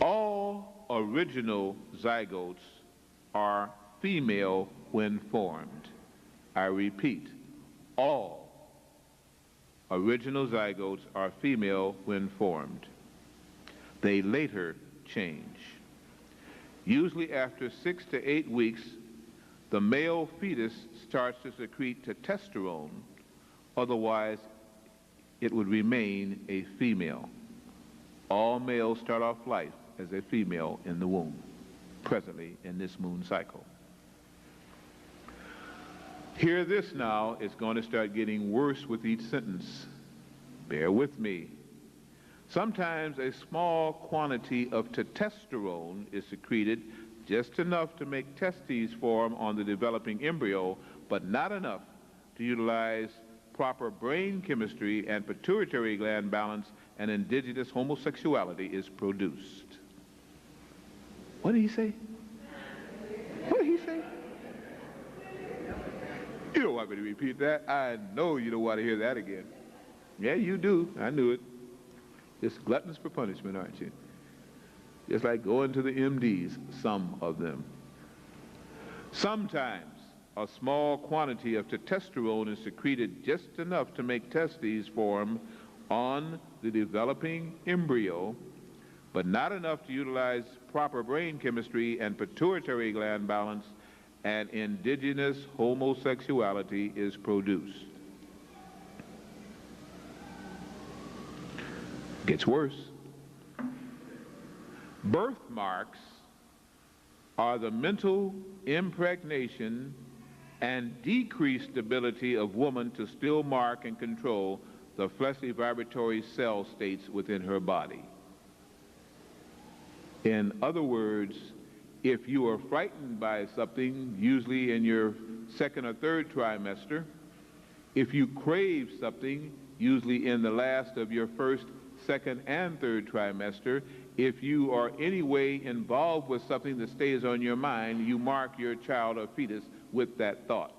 All original zygotes are female when formed. I repeat, all original zygotes are female when formed. They later change. Usually after 6 to 8 weeks, the male fetus starts to secrete testosterone, otherwise it would remain a female. All males start off life as a female in the womb, presently in this moon cycle. Hear this now, it's going to start getting worse with each sentence. Bear with me. Sometimes a small quantity of testosterone is secreted, just enough to make testes form on the developing embryo, but not enough to utilize proper brain chemistry and pituitary gland balance, and indigenous homosexuality is produced. What did he say? What did he say? You don't want me to repeat that? I know you don't want to hear that again. Yeah, you do. I knew it. Just gluttons for punishment, aren't you? Just like going to the MDs, some of them. Sometimes a small quantity of testosterone is secreted just enough to make testes form on the developing embryo, but not enough to utilize proper brain chemistry and pituitary gland balance, and indigenous homosexuality is produced. Gets worse. Birthmarks are the mental impregnation and decreased ability of woman to still mark and control the fleshly vibratory cell states within her body. In other words, if you are frightened by something, usually in your second or third trimester, if you crave something, usually in the last of your first, second, and third trimester, if you are any way involved with something that stays on your mind, you mark your child or fetus with that thought.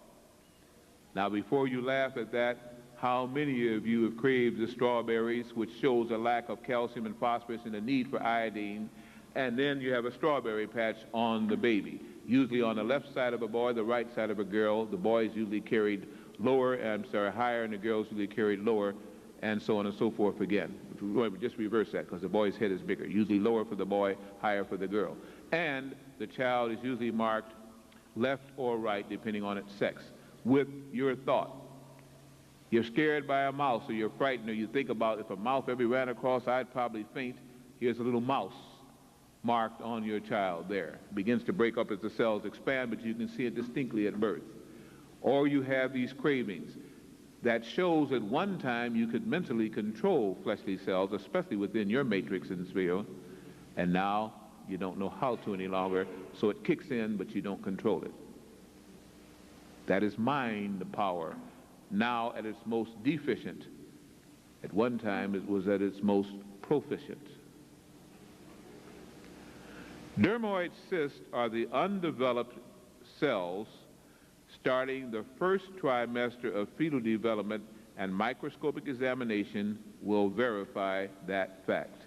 Now, before you laugh at that, how many of you have craved the strawberries, which shows a lack of calcium and phosphorus and a need for iodine, and then you have a strawberry patch on the baby, usually on the left side of a boy, the right side of a girl. The boy is usually carried higher, and the girls usually carried lower, and so on and so forth again. Just reverse that, because the boy's head is bigger, usually lower for the boy, higher for the girl. And the child is usually marked left or right, depending on its sex, with your thought. You're scared by a mouse, or you're frightened, or you think about, if a mouse ever ran across, I'd probably faint. Here's a little mouse marked on your child there. It begins to break up as the cells expand, but you can see it distinctly at birth. Or you have these cravings. That shows at one time you could mentally control fleshly cells, especially within your matrix and sphere, and now you don't know how to any longer, so it kicks in, but you don't control it. That is mind power, now at its most deficient. At one time it was at its most proficient. Dermoid cysts are the undeveloped cells starting the first trimester of fetal development, and microscopic examination will verify that fact.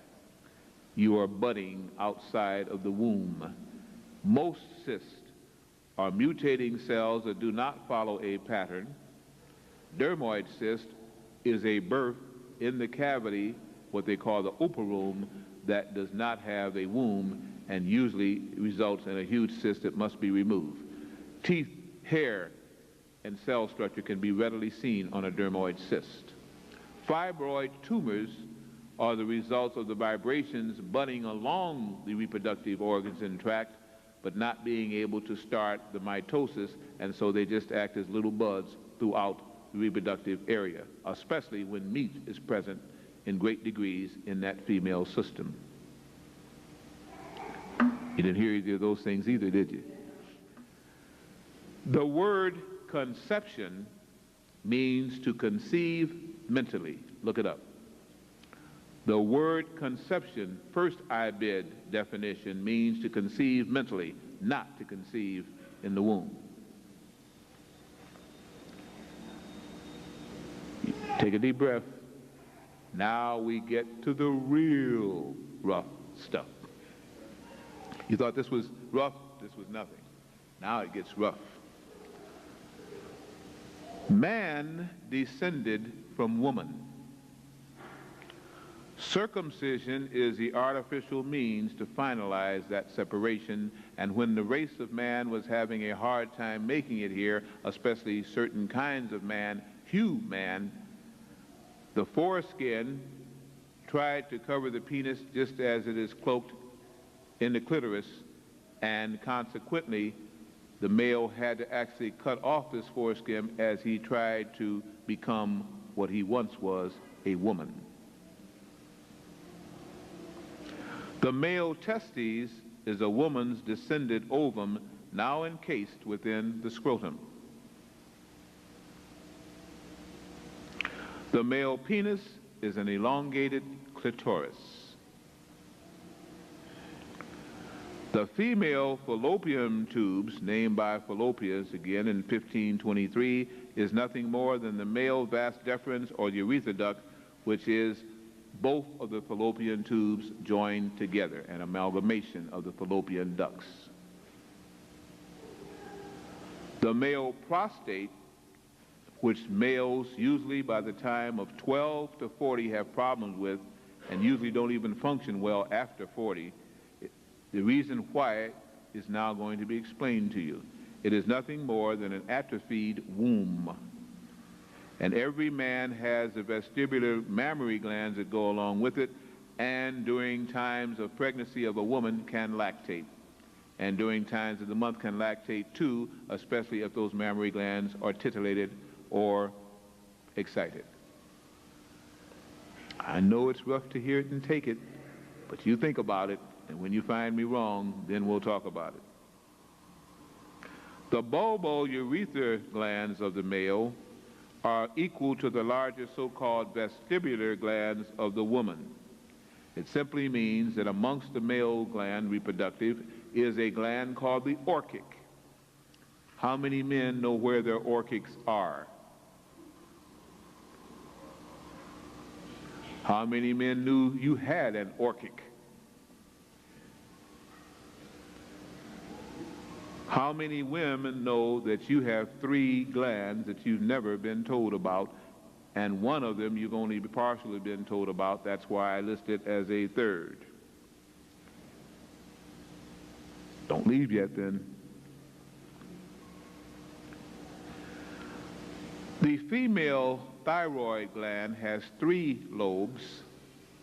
You are budding outside of the womb. Most cysts are mutating cells that do not follow a pattern. Dermoid cyst is a birth in the cavity, what they call the operoom, that does not have a womb, and usually results in a huge cyst that must be removed. Teeth, hair, and cell structure can be readily seen on a dermoid cyst. Fibroid tumors are the results of the vibrations budding along the reproductive organs and tract, but not being able to start the mitosis, and so they just act as little buds throughout the reproductive area, especially when meat is present in great degrees in that female system. You didn't hear either of those things either, did you? The word conception means to conceive mentally. Look it up. The word conception, first IBID definition, means to conceive mentally, not to conceive in the womb. Take a deep breath. Now we get to the real rough stuff. You thought this was rough, this was nothing. Now it gets rough. Man descended from woman. Circumcision is the artificial means to finalize that separation, and when the race of man was having a hard time making it here, especially certain kinds of man, human, the foreskin tried to cover the penis just as it is cloaked in the clitoris, and consequently the male had to actually cut off this foreskin as he tried to become what he once was, a woman. The male testes is a woman's descended ovum now encased within the scrotum. The male penis is an elongated clitoris. The female fallopian tubes, named by Fallopius again in 1523, is nothing more than the male vas deferens or urethra duct, which is both of the fallopian tubes joined together, an amalgamation of the fallopian ducts. The male prostate, which males usually by the time of 12 to 40 have problems with and usually don't even function well after 40, the reason why is now going to be explained to you. It is nothing more than an atrophied womb. And every man has the vestibular mammary glands that go along with it, and during times of pregnancy of a woman can lactate. And during times of the month can lactate too, especially if those mammary glands are titillated or excited. I know it's rough to hear it and take it, but you think about it, and when you find me wrong, then we'll talk about it. The bulbourethra glands of the male are equal to the larger so-called vestibular glands of the woman. It simply means that amongst the male gland reproductive is a gland called the orchic. How many men know where their orchics are? How many men knew you had an orchic? How many women know that you have 3 glands that you've never been told about, and one of them you've only partially been told about? That's why I list it as a third. Don't leave yet then. The female thyroid gland has 3 lobes.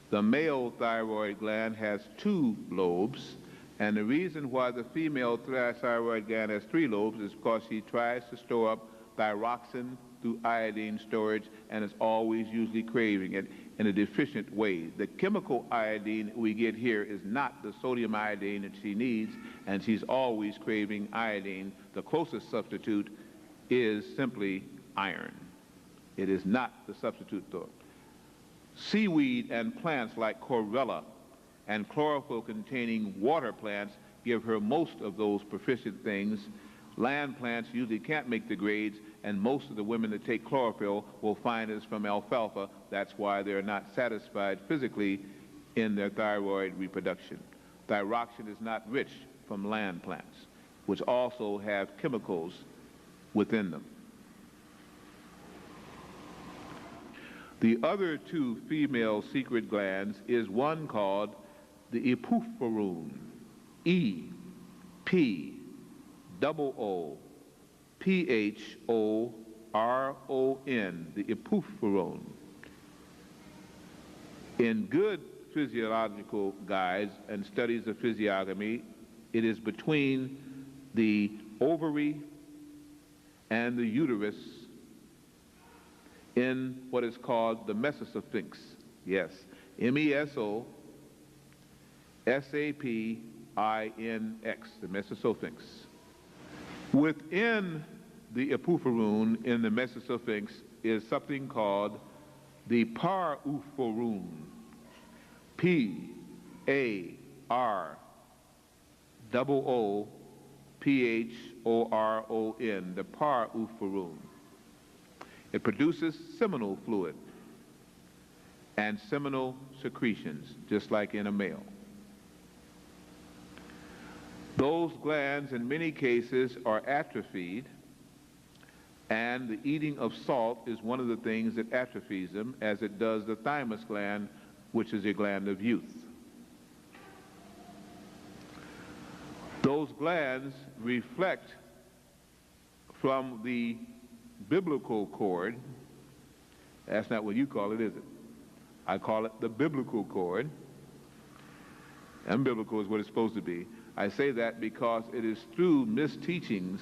The male thyroid gland has 2 lobes. And the reason why the female thyroid gland has 3 lobes is because she tries to store up thyroxine through iodine storage, and is always usually craving it in a deficient way. The chemical iodine we get here is not the sodium iodine that she needs, and she's always craving iodine. The closest substitute is simply iron. It is not the substitute though. Seaweed and plants like chlorella and chlorophyll-containing water plants give her most of those proficient things. Land plants usually can't make the grades, and most of the women that take chlorophyll will find it's from alfalfa. That's why they're not satisfied physically in their thyroid reproduction. Thyroxine is not rich from land plants, which also have chemicals within them. The other 2 female secret glands is one called the epiphoron, E-P-O-O-P-H-O-R-O-N, the epiphoron. In good physiological guides and studies of physiognomy, it is between the ovary and the uterus in what is called the mesosphinx. Yes, M-E-S-O-S-A-P-I-N-X, the mesosphinx. Within the epiphoron in the mesosphinx is something called the parophoron. P-A-R-O-O-P-H-O-R-O-N, the parophoron. It produces seminal fluid and seminal secretions, just like in a male. Those glands in many cases are atrophied, and the eating of salt is one of the things that atrophies them, as it does the thymus gland, which is a gland of youth. Those glands reflect from the biblical cord. That's not what you call it, is it? I call it the biblical cord. And biblical is what it's supposed to be. I say that because it is through misteachings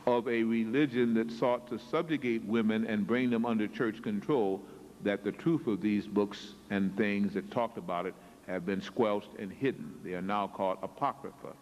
of a religion that sought to subjugate women and bring them under church control that the truth of these books and things that talked about it have been squelched and hidden. They are now called apocrypha.